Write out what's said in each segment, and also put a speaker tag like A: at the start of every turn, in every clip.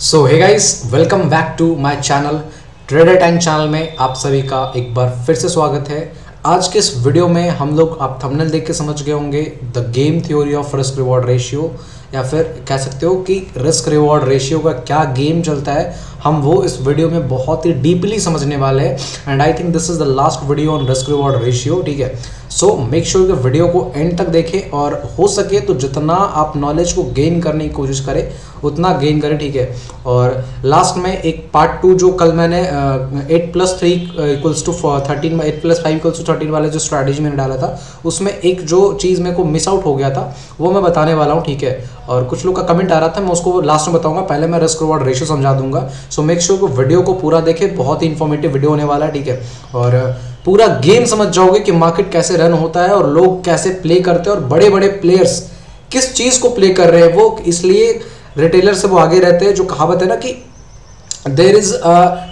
A: So hey guys, welcome back to my channel trader time channel में आप सभी का एक बार फिर से स्वागत है। आज के इस वीडियो में हम लोग, आप थंबनेल देख के समझ गए होंगे, the game theory of risk reward ratio, या फिर कह सकते हो कि रिस्क रिवॉर्ड रेशियो का क्या गेम चलता है, हम वो इस वीडियो में बहुत ही डीपली समझने वाले हैं। And I think this is the last video on risk reward ratio, ठीक है। सो मेक श्योर कि वीडियो को एंड तक देखें और हो सके तो जितना आप नॉलेज को गेन करने की कोशिश करें उतना गेन करें, ठीक है। और लास्ट में एक पार्ट 2 जो कल मैंने 8+3 = 13, 8+5 = 13 वाले जो स्ट्रैटेजी मैंने डाला था, उसमें एक जो चीज़ मेरे को मिस आउट हो गया था वो मैं बताने वाला हूँ, ठीक है। और कुछ लोग का कमेंट आ रहा था, मैं उसको लास्ट में बताऊंगा, पहले मैं रिस्क रिवॉर्ड रेशियो समझा दूंगा। सो मेक श्योर कि वीडियो को पूरा देखें, बहुत ही इंफॉर्मेटिव वीडियो होने वाला है, ठीक है। और पूरा गेम समझ जाओगे कि मार्केट कैसे रन होता है और लोग कैसे प्ले करते हैं और बड़े बड़े प्लेयर्स किस चीज़ को प्ले कर रहे हैं। वो इसलिए रिटेलर से वो आगे रहते हैं। जो कहावत है ना कि there is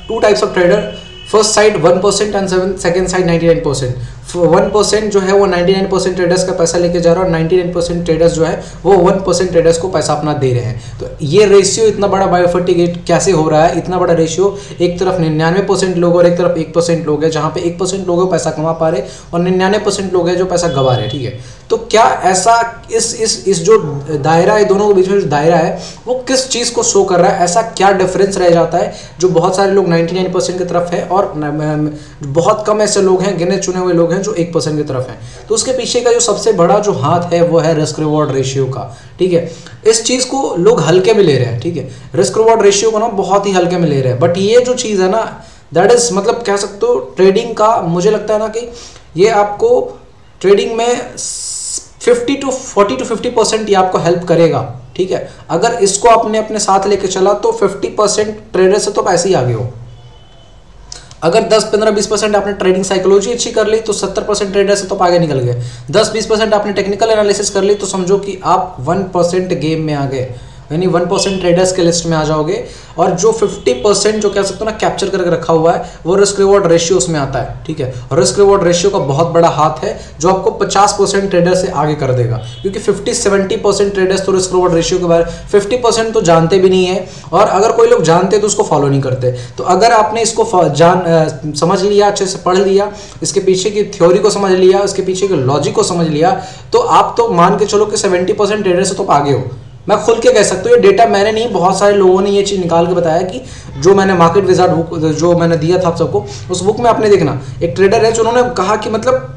A: 2 types of trader, first side 1% and second side 99%। 1% जो है वो 99% ट्रेडर्स का पैसा लेके जा रहा है और 99% ट्रेडर्स जो है वो 1% ट्रेडर्स को पैसा अपना दे रहे हैं। तो ये रेशियो इतना बड़ा बायोफर्टिगेट कैसे हो रहा है? इतना बड़ा रेशियो, एक तरफ 99% लोग और एक तरफ 1% लोग हैं, जहाँ पे 1% लोग पैसा कमा पा रहे और 99% लोग हैं जो पैसा गंवा रहे, ठीक है। तो क्या ऐसा इस जो दायरा है, दोनों के बीच में जो दायरा है वो किस चीज़ को शो कर रहा है? ऐसा क्या डिफरेंस रह जाता है जो बहुत सारे लोग 99% की तरफ है और बहुत कम ऐसे लोग हैं, गिने चुने हुए लोग हैं जो 1% की तरफ हैं? तो उसके पीछे का जो सबसे बड़ा जो हाथ है वो है रिस्क रिवॉर्ड रेशियो का, ठीक है। इस चीज़ को लोग हल्के में ले रहे हैं, ठीक है। रिस्क रिवॉर्ड रेशियो को ना बहुत ही हल्के में ले रहे हैं। बट ये जो चीज़ है ना, दैट इज मतलब कह सकते हो ट्रेडिंग का, मुझे लगता है ना कि ये आपको ट्रेडिंग में 40 to 50% ये आपको हेल्प करेगा, ठीक है। अगर इसको आपने अपने साथ लेके चला तो 50% ट्रेडर से तो पैसे ही आगे हो। अगर 10, 15, 20% आपने ट्रेडिंग साइकोलॉजी अच्छी कर ली तो 70% ट्रेडर से तो आगे निकल गए। 10, 20% आपने टेक्निकल एनालिसिस कर ली तो समझो कि आप 1% गेम में आ गए, यानी 1% ट्रेडर्स के लिस्ट में आ जाओगे। और जो 50% जो कह सकते हो ना कैप्चर करके रखा हुआ है, वो रिस्क रिवॉर्ड रेशियो उसमें आता है, ठीक है। और रिस्क रिवॉर्ड रेशियो का बहुत बड़ा हाथ है जो आपको 50% ट्रेडर से आगे कर देगा, क्योंकि 50-70% ट्रेडर्स तो रिस्क रिवॉर्ड रेशियो के बारे में 50% तो जानते भी नहीं है, और अगर कोई लोग जानते तो उसको फॉलो नहीं करते। तो अगर आपने इसको समझ लिया, अच्छे से पढ़ लिया, इसके पीछे की थ्योरी को समझ लिया, इसके पीछे के लॉजिक को समझ लिया, तो आप तो मान के चलो कि 70% ट्रेडर से तो आगे हो। मैं खुल के कह सकता हूँ, ये डेटा मैंने नहीं, बहुत सारे लोगों ने ये चीज़ निकाल के बताया कि जो मैंने मार्केट विजार्ड बुक जो मैंने दिया था आप सबको, उस बुक में आपने देखना, एक ट्रेडर है जो उन्होंने कहा कि मतलब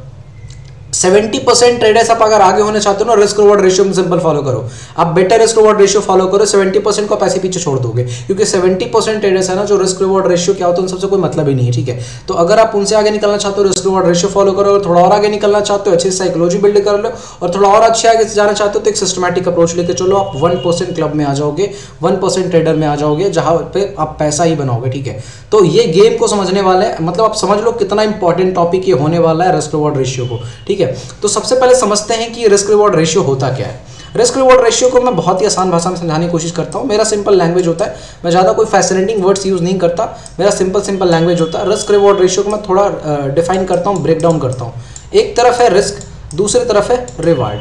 A: 70% ट्रेडर्स आप अगर आगे होने चाहते हो ना, रिस्क रिवॉर्ड रेशियो में सिंपल फॉलो करो। आप better risk reward ratio follow करो, 70% को पैसे पीछे छोड़ दोगे, क्योंकि 70% ट्रेडर्स है ना जो रिस्क रिवॉर्ड रेशियो क्या होता है उन सबसे कोई मतलब ही नहीं है, ठीक है। तो अगर आप उनसे आगे निकलना चाहते हो, रिस्क रिवॉर्ड रेशियो फॉलो करो। अगर थोड़ा और आगे निकलना चाहते हो, अच्छी साइकोलॉजी बिल्ड कर लो, और थोड़ा और अच्छे आगे जाना चाहते हो तो एक सिस्टमैटिक अप्रोच लेके चलो, आप 1% क्लब में आ जाओगे, 1% ट्रेडर में आ जाओगे, जहाँ पे आप पैसा ही बनाओगे, ठीक है। तो ये गेम को समझने वाले, मतलब आप समझ लो कितना इंपॉर्टेंट टॉपिक ये होने वाला है रिस्क रिवॉर्ड रेशियो को, ठीक है। तो सबसे पहले समझते हैं कि रिस्क रिवॉर्ड रेशियो होता क्या है। रिस्क रिवॉर्ड रेशियो को मैं बहुत ही आसान भाषा में समझाने की कोशिश करता हूँ। मेरा सिंपल लैंग्वेज होता है, मैं ज़्यादा कोई फैसिनेटिंग वर्ड्स यूज़ नहीं करता, मेरा सिंपल लैंग्वेज होता है। रिस्क रिवॉर्ड रेशियो को मैं थोड़ा डिफाइन करता हूँ, ब्रेक डाउन करता हूँ। एक तरफ है रिस्क, दूसरी तरफ है रिवार्ड,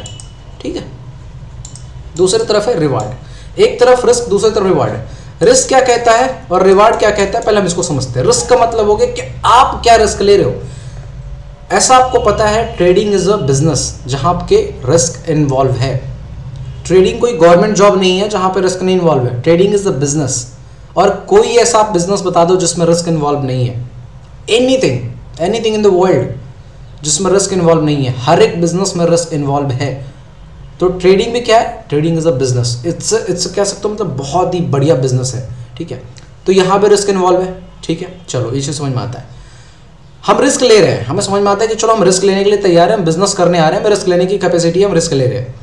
A: ठीक है। दूसरी तरफ है रिवार्ड, एक तरफ रिस्क, दूसरी तरफ रिवार्ड है। रिस्क क्या कहता है और रिवार्ड क्या कहता है, पहले हम इसको समझते हैं। रिस्क का मतलब हो गया कि आप क्या रिस्क ले रहे हो। ऐसा आपको पता है, ट्रेडिंग इज अ बिजनेस जहां आपके रिस्क इन्वॉल्व है। ट्रेडिंग कोई गवर्नमेंट जॉब नहीं है जहां पे रिस्क नहीं इन्वॉल्व है। ट्रेडिंग इज अ बिजनेस, और कोई ऐसा आप बिजनेस बता दो जिसमें रिस्क इन्वॉल्व नहीं है। एनीथिंग इन द वर्ल्ड जिसमें रिस्क इन्वॉल्व नहीं है, हर एक बिजनेस में रिस्क इन्वॉल्व है। तो ट्रेडिंग भी क्या है? Trading is a business, it's कह सकते हो मतलब बहुत ही बढ़िया बिजनेस है, ठीक है। तो यहाँ पे रिस्क इन्वॉल्व है, ठीक है। चलो ये चीज़ समझ में आता है। हम रिस्क ले रहे हैं, हमें समझ में आता है कि चलो हम रिस्क लेने के लिए तैयार हैं, हम बिजनेस करने आ रहे हैं, हमें रिस्क लेने की कैपेसिटी है, हम रिस्क ले रहे हैं।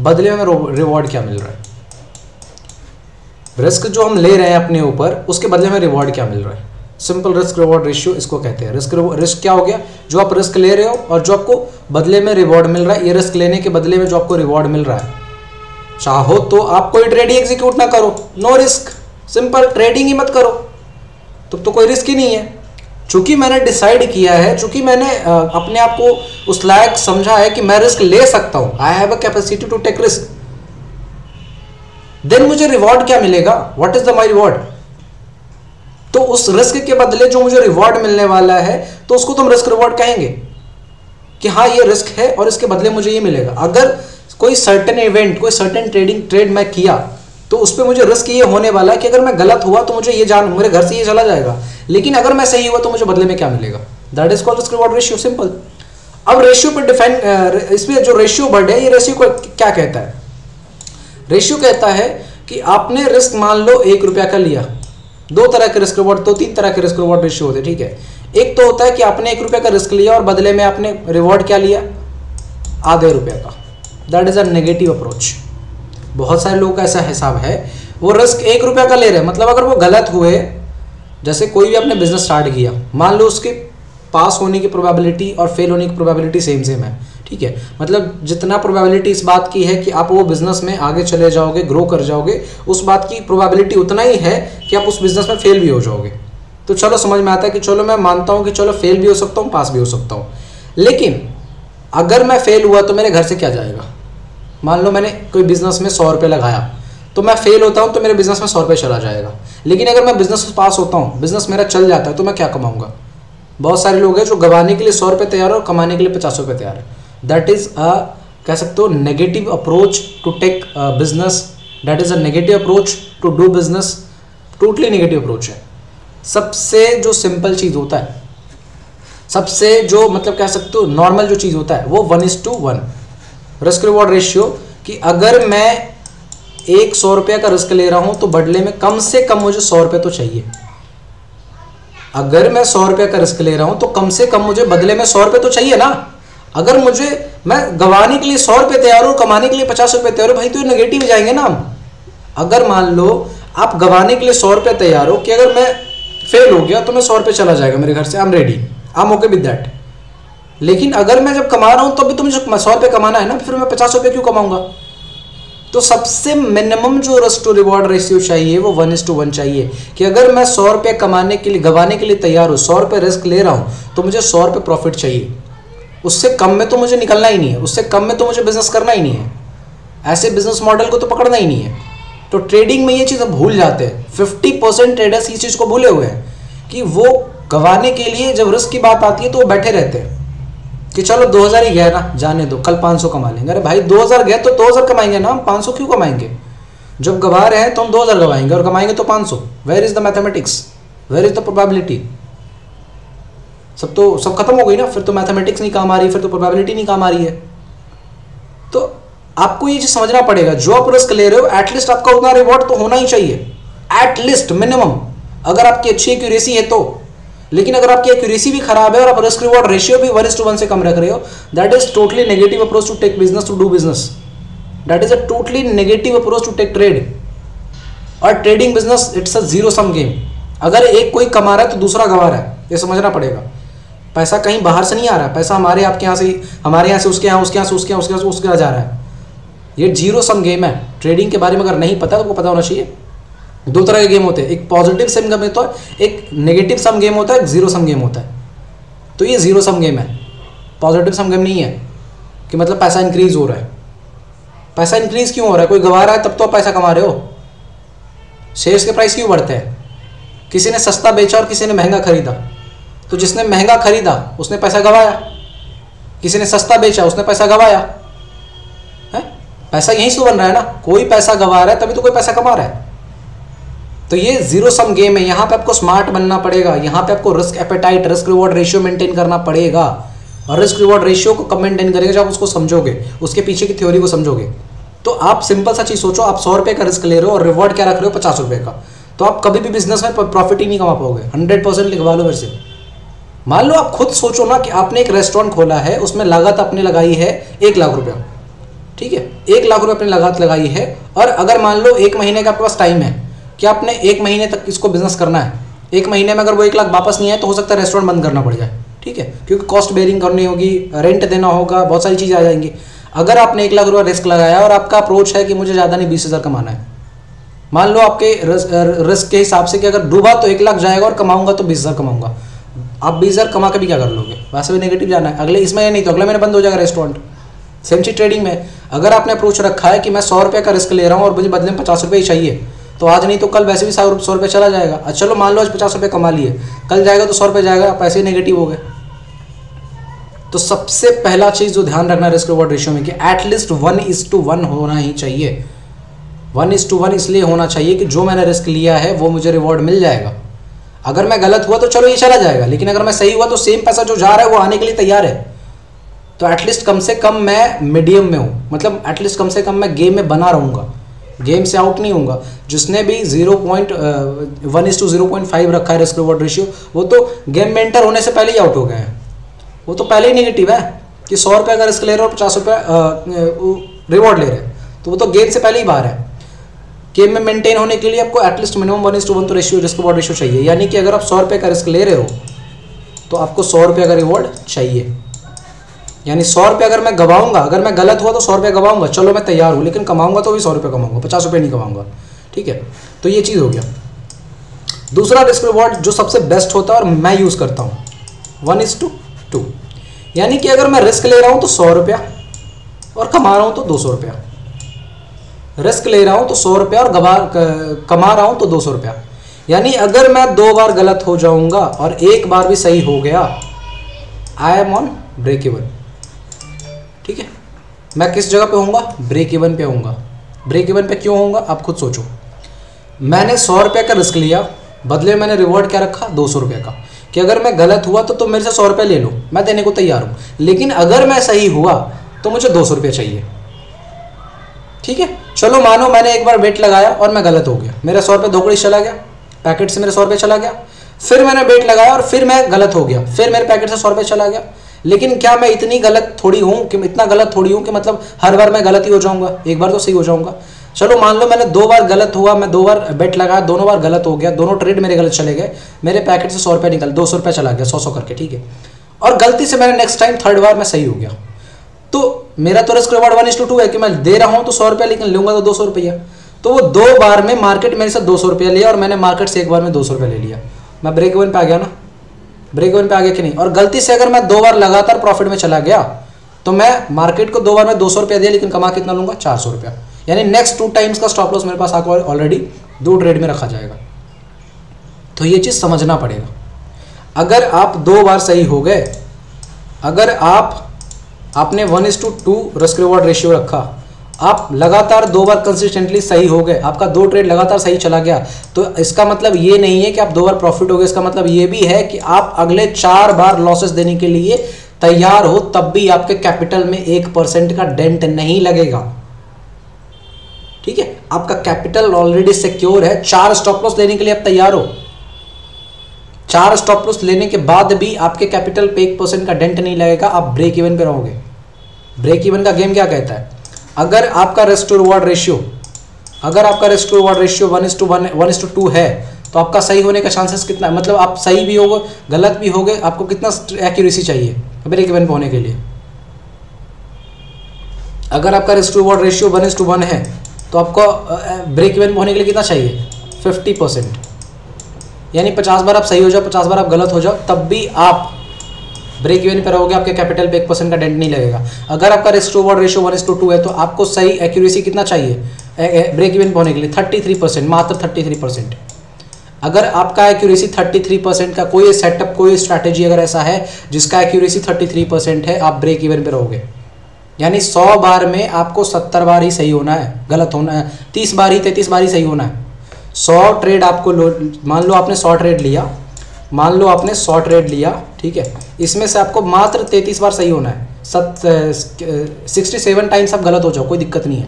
A: बदले में रिवॉर्ड क्या मिल रहा है? रिस्क जो हम ले रहे हैं अपने ऊपर, उसके बदले में रिवॉर्ड क्या मिल रहा है? सिंपल रिस्क रिवॉर्ड रेशियो इसको कहते हैं। रिस्क क्या हो गया? जो आप रिस्क ले रहे हो और जो आपको बदले में रिवॉर्ड मिल रहा है। ये रिस्क लेने के बदले में जो आपको रिवॉर्ड मिल रहा है। चाहो तो आप कोई ट्रेड ही एग्जीक्यूट ना करो, नो रिस्क, सिंपल ट्रेडिंग ही मत करो, तो कोई रिस्क ही नहीं है। चूंकि मैंने डिसाइड किया है, चूंकि मैंने अपने आप को उस लायक समझा है कि मैं रिस्क ले सकता हूं, I have a capacity to take risk, then मुझे रिवॉर्ड क्या मिलेगा, what is the my reward. तो उस रिस्क के बदले जो मुझे रिवॉर्ड मिलने वाला है तो उसको तुम रिस्क रिवॉर्ड कहेंगे कि हाँ ये रिस्क है और इसके बदले मुझे ये मिलेगा। अगर कोई सर्टेन इवेंट, कोई सर्टेन ट्रेड मैं किया तो उस पर मुझे रिस्क ये होने वाला है कि अगर मैं गलत हुआ तो मुझे ये मेरे घर से ये चला जाएगा, लेकिन अगर मैं सही हुआ तो मुझे बदले में क्या मिलेगा। That is called risk reward ratio, simple. अब रेशियो पे डिफाइन, इसमें जो रेशियो वर्ड है, ये रेशियो को क्या कहता है। रेशियो कहता है कि आपने रिस्क मान लो 1 रुपया का लिया। दो तरह के रिस्क रिवॉर्ड, तो 3 तरह के रिस्क रिवॉर्ड रेशियो होते हैं, ठीक है। एक तो होता है कि आपने 1 रुपया का रिस्क लिया और बदले में आपने रिवॉर्ड क्या लिया, आधे रुपये का। That is a negative approach. बहुत सारे लोगों का ऐसा हिसाब है, वो रिस्क 1 रुपया का ले रहे हैं, मतलब अगर वो गलत हुए, जैसे कोई भी आपने बिजनेस स्टार्ट किया, मान लो उसके पास होने की प्रोबेबिलिटी और फेल होने की प्रोबेबिलिटी सेम सेम है, ठीक है। मतलब जितना प्रोबेबिलिटी इस बात की है कि आप वो बिजनेस में आगे चले जाओगे, ग्रो कर जाओगे, उस बात की प्रोबेबिलिटी उतना ही है कि आप उस बिजनेस में फेल भी हो जाओगे। तो चलो समझ में आता है कि चलो मैं मानता हूँ कि चलो फेल भी हो सकता हूँ, पास भी हो सकता हूँ, लेकिन अगर मैं फेल हुआ तो मेरे घर से क्या जाएगा। मान लो मैंने कोई बिजनेस में 100 रुपये लगाया, तो मैं फेल होता हूँ तो मेरे बिजनेस में 100 रुपये चला जाएगा। लेकिन अगर मैं बिजनेस में पास होता हूँ, बिजनेस मेरा चल जाता है, तो मैं क्या कमाऊंगा। बहुत सारे लोग हैं जो गंवाने के लिए 100 रुपये तैयार है और कमाने के लिए 50 रुपये तैयार है। दैट इज कह सकते हो negative approach to take business, that is a negative approach to do business, totally negative approach है। सबसे जो सिंपल चीज़ होता है, सबसे जो मतलब कह सकते हो नॉर्मल जो चीज़ होता है, वो 1:1 रिस्क रिवॉर्ड रेशियो। कि अगर मैं 100 रुपये का रिस्क ले रहा हूं तो बदले में कम से कम मुझे 100 रुपये तो चाहिए। अगर मैं 100 रुपये का रिस्क ले रहा हूं तो कम से कम मुझे बदले में 100 रुपये तो चाहिए ना। अगर मैं गंवाने के लिए 100 रुपये तैयार हूं, कमाने के लिए 50 रुपये तैयार हूं, भाई तो ये नेगेटिव जाएंगे ना हम। अगर मान लो आप गंवाने के लिए 100 रुपये तैयार हो कि अगर मैं फेल हो गया तो मैं 100 रुपये चला जाएगा मेरे घर से, I am ready, I am okay with that. लेकिन अगर मैं जब कमा रहा हूं तो अभी तो मुझे 100 रुपये कमाना है ना, फिर मैं 50 रुपये क्यों कमाऊंगा। तो सबसे मिनिमम जो रिस्क टू रिवॉर्ड रेशियो चाहिए वो 1:1 चाहिए। कि अगर मैं 100 रुपये कमाने के लिए, गंवाने के लिए तैयार हूँ, 100 रुपये रिस्क ले रहा हूँ, तो मुझे 100 रुपये प्रॉफिट चाहिए। उससे कम में तो मुझे निकलना ही नहीं है, उससे कम में तो मुझे बिजनेस करना ही नहीं है, ऐसे बिजनेस मॉडल को तो पकड़ना ही नहीं है। तो ट्रेडिंग में ये चीज़ भूल जाते हैं। 50% ट्रेडर्स इस चीज़ को भूले हुए हैं कि वो गंवाने के लिए जब रिस्क की बात आती है तो वो बैठे रहते हैं कि चलो 2000 ही गया ना, जाने दो, कल 500 कमा लेंगे। अरे भाई 2000 गया तो 2000 कमाएंगे ना, हम 500 क्यों कमाएंगे। जब गंवा रहे हैं तो हम 2000 गंवाएंगे और कमाएंगे तो 500। Where is the mathematics, where is the probability. सब खत्म हो गई ना, फिर तो मैथमेटिक्स नहीं काम आ रही, फिर तो प्रोबेबिलिटी नहीं काम आ रही है। तो आपको ये चीज समझना पड़ेगा, जो आप रिस्क ले रहे हो एटलीस्ट आपका उतना रिवॉर्ड तो होना ही चाहिए, एटलीस्ट मिनिमम, अगर आपकी अच्छी एक्यूरेसी है तो। लेकिन अगर आपकी एक्यूरेसी भी खराब है और आप रिस्क रिवॉर्ड रेशियो भी 1:1 से कम रख रहे हो, that is totally negative approach to take business, to do business. That is a totally negative approach to take trade. और trading business it's a zero sum game. अगर एक कोई कमा रहा है तो दूसरा गंवा रहा है, ये समझना पड़ेगा। पैसा कहीं बाहर से नहीं आ रहा है, पैसा हमारे आपके यहाँ से, हमारे यहाँ से उसके यहाँ, उसके यहाँ से उसके यहाँ, उसके यहाँ से उसके यहाँ जा रहा है। ये जीरो सम गेम है। ट्रेडिंग के बारे में अगर नहीं पता तो आपको पता होना चाहिए। 2 तरह के गेम होते हैं, एक पॉजिटिव सम गेम होता है, एक नेगेटिव सम गेम होता है, एक जीरो सम गेम होता है। तो ये जीरो सम गेम है, पॉजिटिव सम गेम नहीं है कि मतलब पैसा इंक्रीज हो रहा है। पैसा इंक्रीज क्यों हो रहा है, कोई गंवा रहा है तब तो आप पैसा कमा रहे हो। शेयर्स के प्राइस क्यों बढ़ते हैं, किसी ने सस्ता बेचा और किसी ने महंगा खरीदा, तो जिसने महंगा खरीदा उसने पैसा गंवाया, किसी ने सस्ता बेचा उसने पैसा गंवाया है। पैसा यहीं से बन रहा है ना, कोई पैसा गंवा रहा है तभी तो कोई पैसा कमा रहा है। तो ये जीरो सम गेम है। यहाँ पे आपको स्मार्ट बनना पड़ेगा, यहाँ पे आपको risk appetite, risk reward ratio maintain करना पड़ेगा। और रिस्क रिवॉर्ड रेशियो को कब मेंटेन करेंगे, जब आप उसको समझोगे, उसके पीछे की थ्योरी को समझोगे। तो आप सिंपल सा चीज सोचो, आप 100 रुपये का रिस्क ले रहे हो और रिवॉर्ड क्या रख रहे हो, 50 रुपये का, तो आप कभी भी बिजनेस में प्रॉफिट ही नहीं कमा पाओगे। 100% लिखवा लो मेरे से। मान लो आप खुद सोचो ना कि आपने एक रेस्टोरेंट खोला है, उसमें लागत आपने लगाई है 1 लाख रुपया, ठीक है, 1 लाख रुपये आपने लागत लगाई है। और अगर मान लो 1 महीने का आपके पास टाइम है कि आपने 1 महीने तक इसको बिजनेस करना है, 1 महीने में अगर वो 1 लाख वापस नहीं आए तो हो सकता है रेस्टोरेंट बंद करना पड़ जाए, ठीक है, क्योंकि कॉस्ट बेयरिंग करनी होगी, रेंट देना होगा, बहुत सारी चीज़ें आ जाएंगी। अगर आपने 1 लाख रुपया रिस्क लगाया और आपका अप्रोच है कि मुझे ज़्यादा नहीं 20,000 कमाना है, मान लो आपके रिस्क के हिसाब से कि अगर डूबा तो 1 लाख जाएगा और कमाऊंगा तो 20,000 कमाऊंगा, आप 20,000 कमा के भी क्या कर लोगे, वैसे भी नेगेटिव जाना है। अगले इसमें नहीं तो अगले महीने बंद हो जाएगा रेस्टोरेंट। सेम चीज ट्रेडिंग में, अगर आपने अप्रोच रखा है कि मैं 100 रुपये का रिस्क ले रहा हूँ और मुझे बदले में 50 रुपये ही चाहिए, तो आज नहीं तो कल वैसे भी 100 रुपये चला जाएगा। अच्छा चलो मान लो आज 50 रुपये कमा लिए, कल जाएगा तो 100 रुपये जाएगा, पैसे ही नेगेटिव हो गए। तो सबसे पहला चीज़ जो ध्यान रखना रिस्क रिवॉर्ड रेशियो में कि एटलीस्ट 1:1 होना ही चाहिए। 1:1 इसलिए होना चाहिए कि जो मैंने रिस्क लिया है वो मुझे रिवॉर्ड मिल जाएगा। अगर मैं गलत हुआ तो चलो ये चला जाएगा, लेकिन अगर मैं सही हुआ तो सेम पैसा जो जा रहा है वो आने के लिए तैयार है। तो एटलीस्ट कम से कम मैं मीडियम में हूँ, मतलब एटलीस्ट कम से कम मैं गेम में बना रहूँगा, गेम से आउट नहीं होऊंगा। जिसने भी 1:0.5 रखा है रिस्क रिवॉर्ड रेशियो, वो तो गेम में एंटर होने से पहले ही आउट हो गए हैं। वो तो पहले ही नेगेटिव है कि 100 रुपये का रिस्क ले रहे हो और 50 रुपये रिवॉर्ड ले रहे हैं, तो वो तो गेम से पहले ही बाहर है। गेम में मेंटेन होने के लिए आपको एटलीस्ट मिनिमम 1:1 तो रेशियो रिस्क रिवॉर्ड रेशियो चाहिए। यानी कि अगर आप 100 रुपये का रिस्क ले रहे हो तो आपको 100 रुपये का रिवॉर्ड चाहिए। यानी 100 रुपये अगर मैं गवाऊंगा, अगर मैं गलत हुआ तो 100 रुपये गवाऊंगा, चलो मैं तैयार हूँ, लेकिन कमाऊंगा तो भी 100 रुपये कमाऊंगा, 50 रुपये नहीं कमाऊंगा। ठीक है, तो ये चीज़ हो गया। दूसरा रिस्क रिवॉर्ड जो सबसे बेस्ट होता है और मैं यूज़ करता हूँ 1:2। यानी कि अगर मैं रिस्क ले रहा हूँ तो 100 रुपया और कमा रहा हूँ तो 200 रुपया। रिस्क ले रहा हूँ तो 100 रुपया और कमा रहा हूँ तो 200 रुपया। यानी अगर मैं 2 बार गलत हो जाऊँगा और 1 बार भी सही हो गया, I am on break even. ठीक है, मैं किस जगह पे होऊंगा? ब्रेक इवन पे होऊंगा। ब्रेक इवन पे क्यों होऊंगा आप खुद सोचो। मैंने 100 रुपये का रिस्क लिया, बदले मैंने रिवॉर्ड क्या रखा? 200 रुपये का, कि अगर मैं गलत हुआ तो मेरे से 100 रुपये ले लो, मैं देने को तैयार हूँ, लेकिन अगर मैं सही हुआ तो मुझे 200 रुपये चाहिए। ठीक है, चलो मानो मैंने एक बार बेट लगाया और मैं गलत हो गया, मेरा 100 रुपये धोखड़ी चला गया, पैकेट से मेरे 100 रुपये चला गया। फिर मैंने बेट लगाया और फिर मैं गलत हो गया, फिर मेरे पैकेट से 100 रुपये चला गया। लेकिन क्या मैं इतनी गलत थोड़ी हूँ कि इतना गलत थोड़ी हूँ कि मतलब हर बार मैं गलत ही हो जाऊँगा, एक बार तो सही हो जाऊँगा। चलो मान लो मैंने 2 बार गलत हुआ, मैं 2 बार बेट लगाया, दोनों बार गलत हो गया, दोनों ट्रेड मेरे गलत चले गए, मेरे पैकेट से 100 रुपये निकल 200 रुपये चला गया 100 करके। ठीक है, और गलती से मैंने नेक्स्ट टाइम 3rd बार मैं सही हो गया, तो मेरा तो रिस्क रिवॉर्ड 1:2 है कि मैं दे रहा हूँ तो 100 रुपये, लेकिन लूँगा तो 200 रुपया। तो वो 2 बार में मार्केट मेरे से 200 रुपया लिया और मैंने मार्केट से 1 बार में 200 रुपये ले लिया। मैं ब्रेक इवन पे आ गया ना, ब्रेक इवन पे आ गया कि नहीं। और गलती से अगर मैं 2 बार लगातार प्रॉफिट में चला गया तो मैं मार्केट को 2 बार में 200 रुपया दिया, लेकिन कमा कितना लूँगा? 400 रुपया। यानी नेक्स्ट 2 टाइम्स का स्टॉप लॉस मेरे पास आकर ऑलरेडी 2 ट्रेड में रखा जाएगा। तो ये चीज़ समझना पड़ेगा। अगर आप 2 बार सही हो गए, अगर आपने 1:2 रिस्क रिवॉर्ड रेशियो रखा, आप लगातार 2 बार कंसिस्टेंटली सही हो गए, आपका 2 ट्रेड लगातार सही चला गया, तो इसका मतलब ये नहीं है कि आप 2 बार प्रॉफिट हो गए। इसका मतलब ये भी है कि आप अगले 4 बार लॉसेस देने के लिए तैयार हो, तब भी आपके कैपिटल में 1% का डेंट नहीं लगेगा। ठीक है, आपका कैपिटल ऑलरेडी सिक्योर है। 4 स्टॉप लॉस लेने के लिए आप तैयार हो, 4 स्टॉप लॉस लेने के बाद भी आपके कैपिटल पे 1% का डेंट नहीं लगेगा, आप ब्रेक इवन पे रहोगे। ब्रेक इवन का गेम क्या कहता है? अगर आपका रिस्क टू रिवॉर्ड रेशियो 1:2 है, तो आपका सही होने का चांसेस कितना है? मतलब आप सही भी होगे, गलत भी होगे, आपको कितना एक्यूरेसी चाहिए ब्रेक इवन पे होने के लिए? अगर आपका रिस्क टू रिवॉर्ड रेशियो 1:1 है, तो आपको ब्रेक इवन पे होने के लिए कितना चाहिए? 50%। यानी 50 बार आप सही हो जाओ, 50 बार आप गलत हो जाओ, तब भी आप ब्रेक इवन पे रहोगे, आपके कैपिटल पे 1% का डेंट नहीं लगेगा। अगर आपका रिस्क टू रिवॉर्ड रेशियो 1:2 है, तो आपको सही एक्यूरेसी कितना चाहिए ब्रेक इवन पे होने के लिए? 33%, मात्र 33%। अगर आपका एक्यूरेसी 33% का कोई सेटअप, कोई स्ट्रैटेजी अगर ऐसा है जिसका एक्यूरेसी 33% है, आप ब्रेक इवन पे रहोगे। यानी 100 बार में आपको 70 बार ही सही होना है, गलत होना है 30 बार ही, 33 बार ही सही होना है। 100 ट्रेड आपको मान लो आपने 100 ट्रेड लिया, ठीक है, इसमें से आपको मात्र 33 बार सही होना है। 67 टाइम्स आप गलत हो जाओ, कोई दिक्कत नहीं है।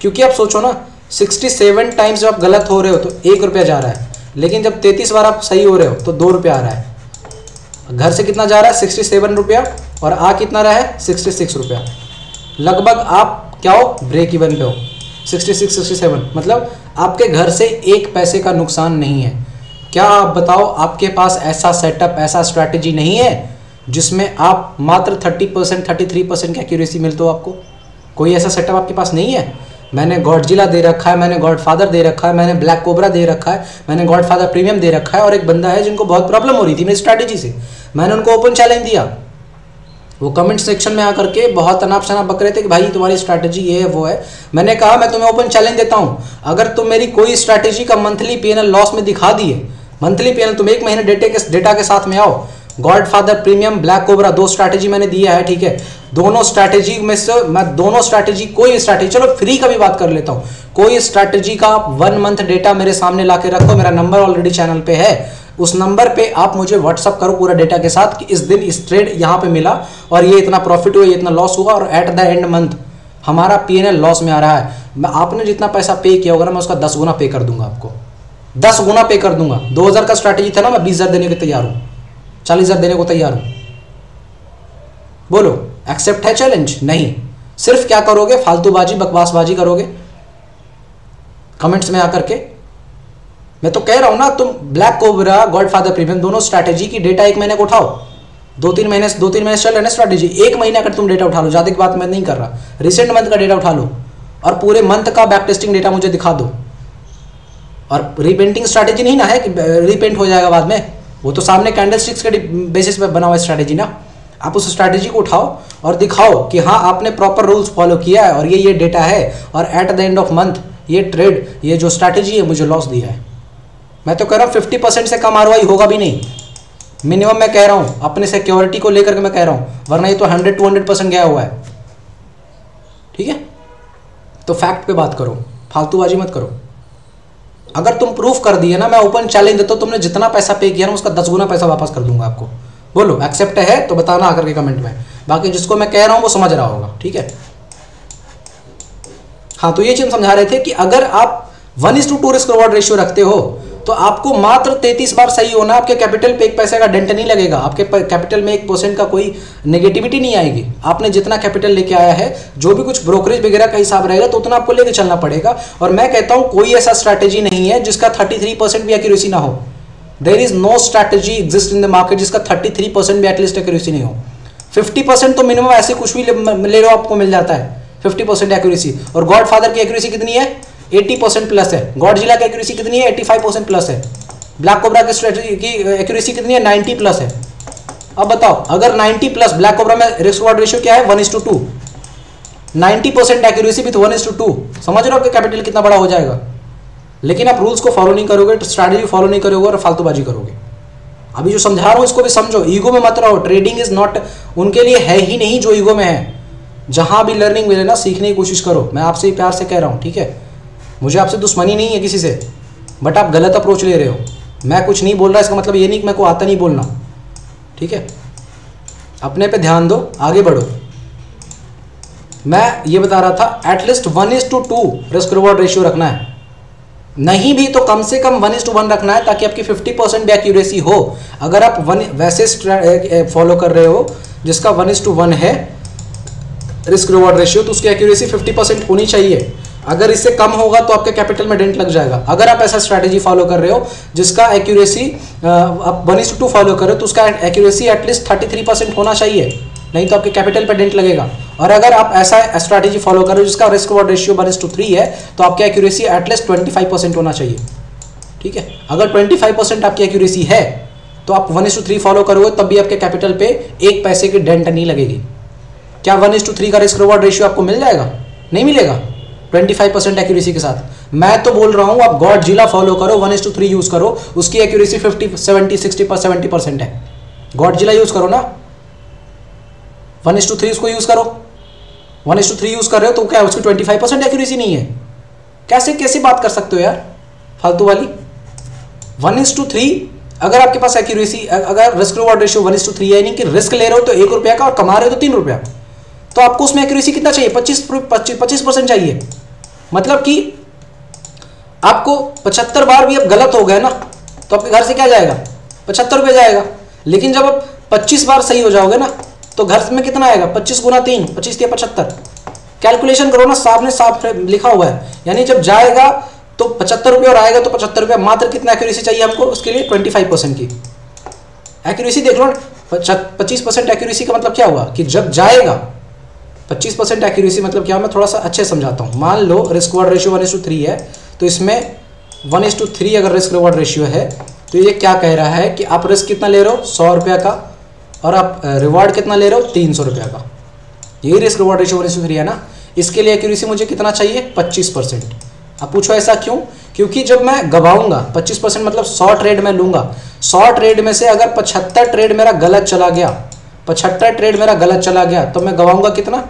A: क्योंकि आप सोचो ना, 67 टाइम्स जब आप गलत हो रहे हो तो 1 रुपया जा रहा है, लेकिन जब 33 बार आप सही हो रहे हो तो 2 रुपया आ रहा है। घर से कितना जा रहा है? 67 रुपया, और आ कितना रहा है? 66 रुपया। लगभग आप क्या हो? ब्रेक इवन पे हो। 66-67 मतलब आपके घर से 1 पैसे का नुकसान नहीं है। क्या आप बताओ, आपके पास ऐसा सेटअप, ऐसा स्ट्रैटेजी नहीं है जिसमें आप मात्र 30%, 33% की एक्यूरेसी मिलते हो आपको? कोई ऐसा सेटअप आपके पास नहीं है? मैंने गॉडजिला दे रखा है, मैंने गॉडफादर दे रखा है, मैंने ब्लैक कोबरा दे रखा है, मैंने गॉडफादर प्रीमियम दे रखा है, और एक बंदा है जिनको बहुत प्रॉब्लम हो रही थी मेरी स्ट्रैटेजी से, मैंने उनको ओपन चैलेंज दिया, वो कमेंट सेक्शन में आकर के बहुत अनाप शनाप बक रहे थे कि भाई तुम्हारी स्ट्रैटेजी ये है वो है। मैंने कहा मैं तुम्हें ओपन चैलेंज देता हूँ, अगर तुम मेरी कोई स्ट्रैटेजी का मंथली पीएनएल लॉस में दिखा दिए, मंथली पीएनएल तुम 1 महीने डेटा के साथ में आओ, godfather premium black cobra 2 strategy मैंने दिया है, ठीक है। दोनों स्ट्रैटेजी में से मैं दोनों स्ट्रैटेजी, कोई स्ट्रैटेजी, चलो फ्री का भी बात कर लेता हूँ, कोई स्ट्रैटेजी का 1 मंथ डेटा मेरे सामने ला के रखो, मेरा नंबर ऑलरेडी चैनल पे है, उस नंबर पे आप मुझे व्हाट्सअप करो पूरा डेटा के साथ कि इस दिन इस ट्रेड यहाँ पे मिला और ये इतना प्रॉफिट हुआ, ये इतना लॉस हुआ और एट द एंड मंथ हमारा पीएनएल लॉस में आ रहा है। मैं आपने जितना पैसा पे किया होगा ना, मैं उसका 10 गुना पे कर दूंगा आपको, 10 गुना पे कर दूंगा। 2000 का स्ट्रैटेजी था ना, मैं 20,000 देने को तैयार हूँ, 40,000 देने को तैयार हूँ। बोलो एक्सेप्ट है चैलेंज? नहीं। सिर्फ क्या करोगे, फालतूबाजी बकवासबाजी करोगे कमेंट्स में आकर के। मैं तो कह रहा हूं ना, तुम ब्लैक कोबरा गॉडफादर प्रीमियम दोनों स्ट्रैटेजी की डेटा 1 महीने को उठाओ, 2-3 महीने चल रहे ना स्ट्रैटेजी, 1 महीने का तुम डेटा उठा लो, ज्यादा की बात मैं नहीं कर रहा, रिसेंट मंथ का डेटा उठा लो और पूरे मंथ का बैक टेस्टिंग डेटा मुझे दिखा दो। और रीपेंटिंग स्ट्रैटेजी नहीं ना है कि रीपेंट हो जाएगा बाद में, वो तो सामने कैंडलस्टिक्स के बेसिस पे बना हुआ स्ट्रैटेजी ना। आप उस स्ट्रैटेजी को उठाओ और दिखाओ कि हाँ आपने प्रॉपर रूल्स फॉलो किया है और ये डेटा है और at the end of month ये ट्रेड, ये जो स्ट्रैटेजी है मुझे लॉस दिया है। मैं तो कह रहा हूँ 50% से कम आरओआई होगा भी नहीं, मिनिमम मैं कह रहा हूँ, अपने सिक्योरिटी को लेकर के मैं कह रहा हूँ, वरना ये तो 100-200% गया हुआ है, ठीक है। तो फैक्ट पे बात करो, फालतूबाजी मत करो। अगर तुम प्रूफ कर दिए ना, मैं ओपन चैलेंज देता हूँ, तुमने जितना पैसा पे किया ना उसका 10 गुना पैसा वापस कर दूंगा आपको। बोलो एक्सेप्ट है तो बताना आकर के कमेंट में, बाकी जिसको मैं कह रहा हूँ वो समझ रहा होगा, ठीक है। हाँ, तो ये चीज हम समझा रहे थे कि अगर आप 1:2 रिस्क रिवॉर्ड रेशियो रखते हो तो आपको मात्र 33 बार सही होना, आपके कैपिटल पे 1 पैसे का डेंट नहीं लगेगा, आपके कैपिटल में 1% का कोई नेगेटिविटी नहीं आएगी। आपने जितना कैपिटल लेके आया है, जो भी कुछ ब्रोकरेज वगैरह का हिसाब रहेगा तो उतना आपको लेके चलना पड़ेगा। और मैं कहता हूं कोई ऐसा स्ट्रैटेजी नहीं है जिसका 33% भी एक्यूरेसी ना हो। There is no strategy exist in the market जिसका 33% भी एटलीस्ट एक्यूरेसी नहीं हो। 50% तो मिनिमम ऐसे कुछ भी ले लो आपको मिल जाता है 50% एक्यूरेसी। और गॉडफादर की एक्यूरेसी कितनी है? 80% प्लस है। गॉडजिला की एक्यूरेसी कितनी है? 85% प्लस है। ब्लैक कोबरा की स्ट्रैटेजी की एक्यूरेसी कितनी है? 90 प्लस है। अब बताओ, अगर 90 प्लस, ब्लैक कोबरा में रिस्क रिवॉर्ड रेशियो क्या है? 1:2। 90% एक्यूरेसी विथ 1:2, समझ रहे हो आपका कैपिटल कितना बड़ा हो जाएगा। लेकिन आप रूल्स को फॉलो नहीं करोगे, स्ट्रैटेजी फॉलो नहीं करोगे और फालतूबाजी करोगे। अभी जो समझा रहा हूं इसको भी समझो, ईगो में मत रहो। ट्रेडिंग इज नॉट, उनके लिए है ही नहीं जो ईगो में है। जहां भी लर्निंग मिले ना, सीखने की कोशिश करो। मैं आपसे ही प्यार से कह रहा हूं, ठीक है। मुझे आपसे दुश्मनी नहीं है किसी से, बट आप गलत अप्रोच ले रहे हो। मैं कुछ नहीं बोल रहा, इसका मतलब ये नहीं कि मेरे को आता नहीं बोलना, ठीक है। अपने पे ध्यान दो, आगे बढ़ो। मैं ये बता रहा था एटलीस्ट 1:2 रिस्क रिवॉर्ड रेशियो रखना है, नहीं भी तो कम से कम 1:1 रखना है, ताकि आपकी 50% भी एक्यूरेसी हो। अगर आप वैसे फॉलो कर रहे हो जिसका 1:1 है रिस्क रिवॉर्ड रेशियो, तो उसकी एक्यूरेसी 50% होनी चाहिए। अगर इससे कम होगा तो आपके कैपिटल में डेंट लग जाएगा। अगर आप ऐसा स्ट्रैटेजी फॉलो कर रहे हो जिसका एक्यूरेसी आप 1:2 फॉलो कर रहे हो, तो उसका एक्यूरेसी एटलीस्ट 33% होना चाहिए, नहीं तो आपके कैपिटल पर डेंट लगेगा। और अगर आप ऐसा स्ट्रैटेजी फॉलो कर रहे हो जिसका रिस्क रिवॉर्ड रेशियो 1:3 है, तो आपकी एक्यूरेसी एटलीस्ट 25% होना चाहिए, ठीक है। अगर 25% आपकी एक्यूरेसी है तो आप 1:3 फॉलो करोगे, तब भी आपके कैपिटल पे 1 पैसे की डेंट नहीं लगेगी। क्या 1:3 का रिस्क रिवॉर्ड रेशियो आपको मिल जाएगा? नहीं मिलेगा 25% एक्यूरेसी के साथ। मैं तो बोल रहा हूं आप गॉडजिला फॉलो करो, 1:3 यूज करो, उसकी एक्यूरेसी 50, 70, 60, 70% है। गॉडजिला यूज करो ना, 1:3 उसको यूज करो। 1:3 यूज कर रहे हो तो क्या उसकी 25% एक्यूरेसी नहीं है? कैसे बात कर सकते हो यार, फालतू वाली। 1:3 अगर आपके पास एक्यूरेसी, अगर रिस्क रिवॉर्ड रेशियो 1:3 है, यानी कि रिस्क ले रहे हो तो 1 रुपया का और कमा रहे हो तो 3 रुपया, तो आपको उसमें एक्यूरेसी कितना चाहिए? 25% चाहिए। मतलब कि आपको 75 बार भी अब गलत हो गए ना, तो आपके घर से क्या जाएगा? 75 रुपये जाएगा। लेकिन जब आप 25 बार सही हो जाओगे ना, तो घर में कितना आएगा? 25 गुना 3, 25 या 75। कैलकुलेशन करो ना, सामने साफ लिखा हुआ है। यानी जब जाएगा तो 75 रुपये और आएगा तो 75 रुपये। मात्र कितना एक्यूरेसी चाहिए हमको उसके लिए? 25% की एक्यूरेसी। देख लो, 25% एक्यूरेसी का मतलब क्या हुआ कि जब जाएगा 25% एक्यूरेसी मतलब क्या? मैं थोड़ा सा अच्छे समझाता हूँ। मान लो रिस्क रिवॉर्ड रेशियो 1:3 है, तो इसमें 1:3 अगर रिस्क रिवॉर्ड रेशियो है, तो ये क्या कह रहा है कि आप रिस्क कितना ले रहे हो? 100 रुपया का और आप रिवॉर्ड कितना ले रहे हो 300 रुपये का। यही रिस्क रिवॉर्ड रेशियो 1:3 है ना। इसके लिए एक्यूरेसी मुझे कितना चाहिए 25%। अब पूछो ऐसा क्यों? क्योंकि जब मैं गवाऊंगा 25% मतलब 100 ट्रेड मैं लूंगा, 100 ट्रेड में से अगर 75 ट्रेड मेरा गलत चला गया, 75 ट्रेड मेरा गलत चला गया तो मैं गवाऊंगा कितना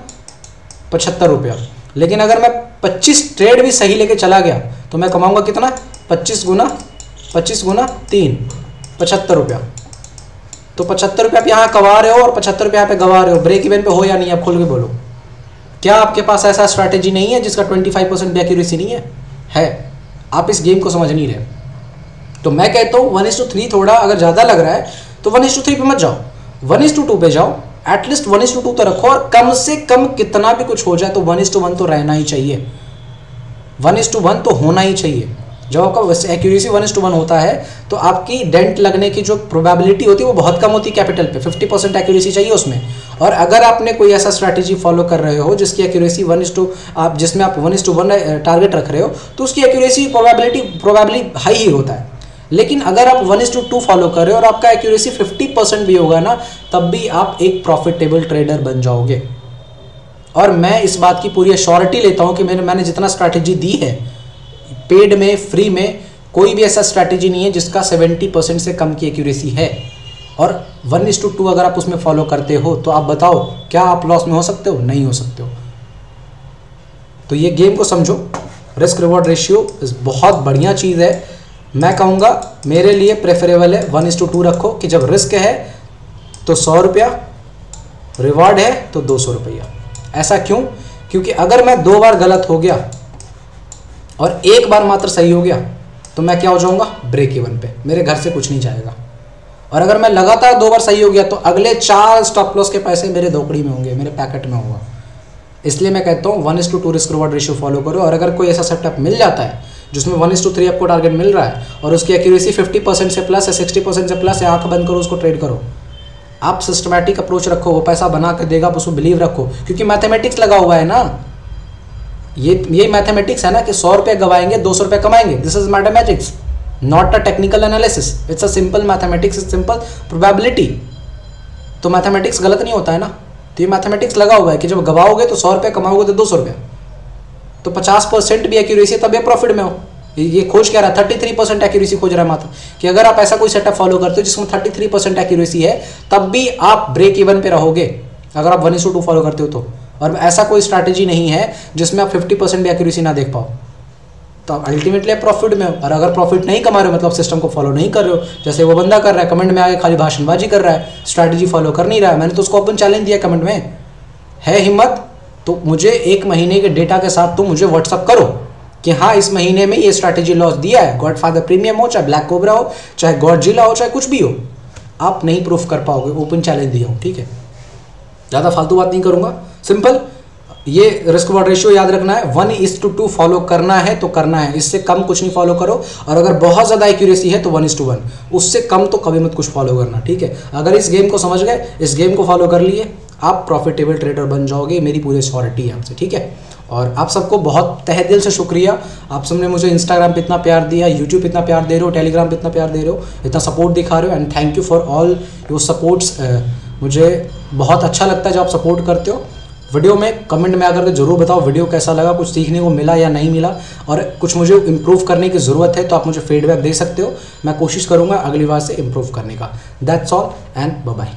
A: 75 रुपया। लेकिन अगर मैं 25 ट्रेड भी सही लेके चला गया तो मैं कमाऊंगा कितना 25 गुना 3 75 रुपया। तो 75 रुपये आप यहाँ कमा रहे हो और 75 रुपये यहाँ पे गवा रहे हो। ब्रेक इवन पे हो या नहीं आप खोल के बोलो। क्या आपके पास ऐसा स्ट्रैटेजी नहीं है जिसका 25% भी एक्यूरेसी नहीं है? आप इस गेम को समझ नहीं रहे। तो मैं कहता हूँ 1:3 थोड़ा अगर ज़्यादा लग रहा है तो 1:3 पे मत जाओ, 1:2 पे जाओ। एटलीस्ट 1:2 तो रखो, और कम से कम कितना भी कुछ हो जाए तो 1:1 तो रहना ही चाहिए, 1:1 तो होना ही चाहिए। जब आपका एक्यूरेसी 1:1 होता है तो आपकी डेंट लगने की जो प्रोबेबिलिटी होती है वो बहुत कम होती है कैपिटल पे। 50% एक्यूरेसी चाहिए उसमें। और अगर आपने कोई ऐसा स्ट्रैटेजी फॉलो कर रहे हो जिसकी एक्यूरेसी 1:2 जिसमें आप 1:1 टारगेट रख रहे हो तो उसकी एक्यूरेसी प्रोबेबली हाई ही होता है। लेकिन अगर आप 1:2 फॉलो कर रहे हो और आपका एक्यूरेसी 50% भी होगा ना, तब भी आप एक प्रॉफिटेबल ट्रेडर बन जाओगे। और मैं इस बात की पूरी अश्योरिटी लेता हूँ कि मैंने जितना स्ट्रैटेजी दी है पेड में, फ्री में, कोई भी ऐसा स्ट्रैटेजी नहीं है जिसका 70% से कम की एक्यूरेसी है। और 1:2 अगर आप उसमें फॉलो करते हो तो आप बताओ क्या आप लॉस में हो सकते हो? नहीं हो सकते हो। तो ये गेम को समझो, रिस्क रिवॉर्ड रेशियो बहुत बढ़िया चीज़ है। मैं कहूँगा मेरे लिए प्रेफरेबल है 1:2 रखो कि जब रिस्क है तो 100 रुपया, रिवॉर्ड है तो 200 रुपया। ऐसा क्यों? क्योंकि अगर मैं 2 बार गलत हो गया और 1 बार मात्र सही हो गया तो मैं क्या हो जाऊँगा ब्रेक इवन पे, मेरे घर से कुछ नहीं जाएगा। और अगर मैं लगातार 2 बार सही हो गया तो अगले 4 स्टॉप लॉस के पैसे मेरे धोकड़ी में होंगे, मेरे पैकेट में होगा। इसलिए मैं कहता हूँ 1:2 रिस्क रिवॉर्ड रेशियो फॉलो करो। और अगर कोई ऐसा सेटअप मिल जाता है जिसमें 1:3 आपको टारगेट मिल रहा है और उसकी एक्यूरेसी 50% से प्लस है, 60% से प्लस है, आंख बंद करो, उसको ट्रेड करो। आप सिस्टमैटिक अप्रोच रखो, वो पैसा बना कर देगा, आप उसमें बिलीव रखो, क्योंकि मैथमेटिक्स लगा हुआ है ना। ये मैथमेटिक्स है ना कि 100 रुपये गवाएंगे 200 रुपये कमाएंगे। This is mathematics, not a technical analysis. It's a simple mathematics, it's simple probability. तो मैथमेटिक्स गलत नहीं होता है ना। तो ये मैथमेटिक्स लगा हुआ है कि जब गवाओगे तो 100 रुपये, कमाओगे तो 200 रुपये। तो 50% भी एक्यूरेसी तब ये प्रॉफिट में हो। ये खोज क्या रहा है 33% एक्यूरेसी खोज रहा है मात्र, कि अगर आप ऐसा कोई सेटअप फॉलो करते हो जिसमें 33% एक्यूरेसी है तब भी आप ब्रेक इवन पे रहोगे अगर आप 1:2 फॉलो करते हो तो। और ऐसा कोई स्ट्रैटेजी नहीं है जिसमें आप 50% भी एक्यूरेसी ना देख पाओ, तो आप अल्टीमेटली आप प्रॉफिट में हो। और अगर प्रॉफिट नहीं कमा रहे हो मतलब सिस्टम को फॉलो नहीं कर रहे हो, जैसे वो बंदा कर रहा है, कमेंट में आके खाली भाषणबाजी कर रहा है, स्ट्रैटेजी फॉलो कर नहीं रहा है। मैंने तो उसको ओपन चैलेंज दिया कमेंट में, है हिम्मत तो मुझे 1 महीने के डेटा के साथ तुम मुझे व्हाट्सअप करो कि हाँ इस महीने में ये स्ट्रैटेजी लॉस दिया है। गॉडफादर प्रीमियम हो, चाहे ब्लैक कोबरा हो, चाहे गॉडजिला हो, चाहे कुछ भी हो, आप नहीं प्रूफ कर पाओगे। ओपन चैलेंज दिया हूँ, ठीक है। ज़्यादा फालतू बात नहीं करूँगा, सिंपल ये रिस्क रिवॉर्ड रेशियो याद रखना है। 1:2 फॉलो करना है तो करना है, इससे कम कुछ नहीं फॉलो करो। और अगर बहुत ज़्यादा एक्यूरेसी है तो 1:1, उससे कम तो कभी मत कुछ फॉलो करना, ठीक है। अगर इस गेम को समझ गए, इस गेम को फॉलो कर लिए, आप प्रॉफिटेबल ट्रेडर बन जाओगे, मेरी पूरी श्योरिटी है आपसे, ठीक है। और आप सबको बहुत तहे दिल से शुक्रिया, आप सबने मुझे इंस्टाग्राम पे इतना प्यार दिया, यूट्यूब पे इतना प्यार दे रहे हो, टेलीग्राम पे इतना प्यार दे रहे हो, इतना सपोर्ट दिखा रहे हो, and thank you for all your supports. मुझे बहुत अच्छा लगता है जब आप सपोर्ट करते हो। वीडियो में कमेंट में आकर के जरूर बताओ वीडियो कैसा लगा, कुछ सीखने को मिला या नहीं मिला, और कुछ मुझे इम्प्रूव करने की ज़रूरत है तो आप मुझे फीडबैक दे सकते हो। मैं कोशिश करूँगा अगली बार से इम्प्रूव करने का। That's all and bye bye.